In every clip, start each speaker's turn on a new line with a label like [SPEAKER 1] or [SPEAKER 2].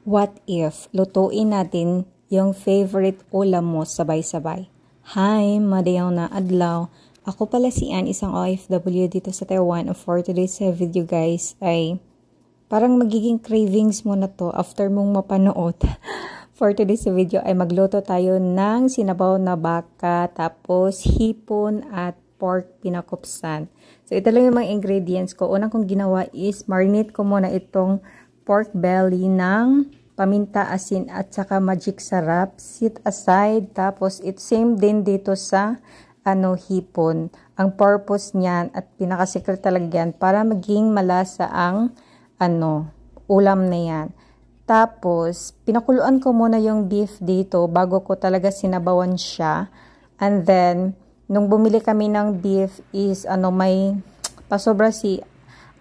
[SPEAKER 1] What if lutuin natin yung favorite ulam mo sabay-sabay? Hi, madayaw na adlaw. Ako pala si Ann, isang OFW dito sa Taiwan. For today's video guys ay parang magiging cravings mo na to after mong mapanood. For today's video ay magluto tayo ng sinabaw na baka, tapos hipon at pork pinakupsan. So ito lang yung mga ingredients ko. Unang kong ginawa is marinate ko muna itong pork belly ng paminta, asin at saka magic sarap. Sit aside. Tapos it same din dito sa hipon. Ang purpose niyan at pinaka-secret talaga yan para maging malasa ang ulam na yan. Tapos pinakuluan ko muna yung beef dito bago ko talaga sinabawan siya. And then nung bumili kami ng beef is may pasobra si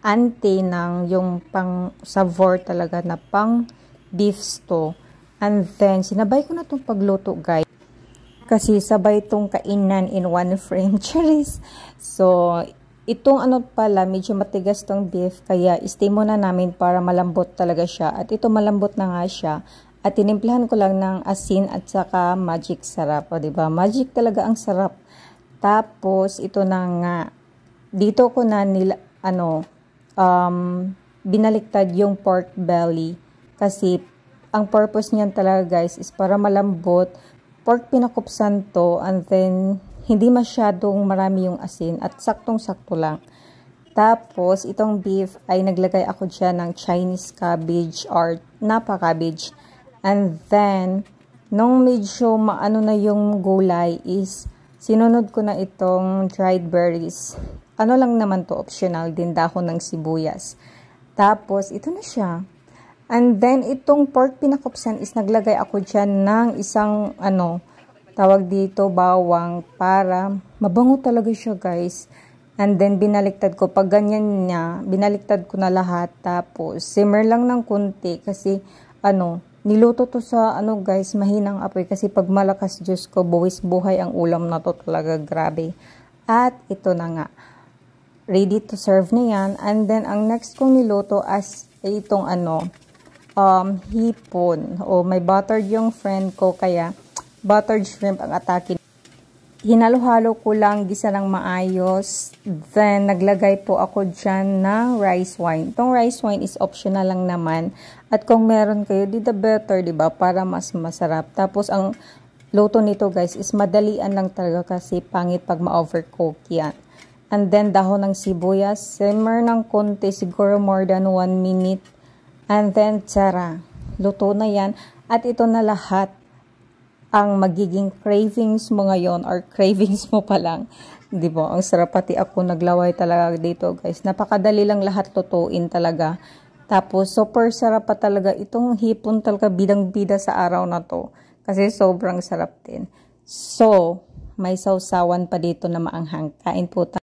[SPEAKER 1] ante ng yung pang savor talaga na pang beef stew. And then sinabay ko na itong pagluto guys kasi sabay itong kainan in one frame. Charis. So itong pala medyo matigas tong beef kaya stay muna namin para malambot talaga siya. At ito malambot na nga siya. At tinimplahan ko lang ng asin at saka magic sarap. O diba? Magic talaga ang sarap. Tapos ito na nga. Dito ko na binaliktad yung pork belly kasi ang purpose niyan talaga guys is para malambot. Pork pinakupsan to and then hindi masyadong marami yung asin at saktong-sakto lang. Tapos itong beef ay naglagay ako dyan ng Chinese cabbage or napa cabbage. And then nung medyo maano na yung gulay is sinunod ko na itong dried berries. Lang naman to, optional din, dahon ng sibuyas. Tapos, ito na siya. And then, itong pork pinakupsan is naglagay ako dyan ng isang, tawag dito, bawang, para mabango talaga siya, guys. And then, binaliktad ko. Pag ganyan niya, binaliktad ko na lahat. Tapos, simmer lang ng kunti kasi, niluto to sa, guys, mahinang apoy. Kasi pag malakas Diyos ko, buwis buhay ang ulam na to talaga, grabe. At, ito na nga. Ready to serve na yan. And then, ang next kong niluto as itong hipon. May buttered yung friend ko, kaya buttered shrimp ang atake. Hinalo-halo ko lang, gisa ng maayos. Then, naglagay po ako dyan ng rice wine. Itong rice wine is optional lang naman. At kung meron kayo, di the better, diba? Para mas masarap. Tapos, ang luto nito guys is madalian lang talaga kasi pangit pag ma-overcook yan. And then, dahon ng sibuyas, simmer ng konti, siguro more than 1 minute. And then, tsara. Luto na yan. At ito na lahat ang magiging cravings mo ngayon or cravings mo pa lang. Diba? Ang sarap, pati ako naglaway talaga dito, guys. Napakadali lang lahat lutuin talaga. Tapos, super sarap pa talaga. Itong hipon talaga bidang-bida sa araw na to. Kasi sobrang sarap din. So, may sausawan pa dito na maanghang. Kain po tayo.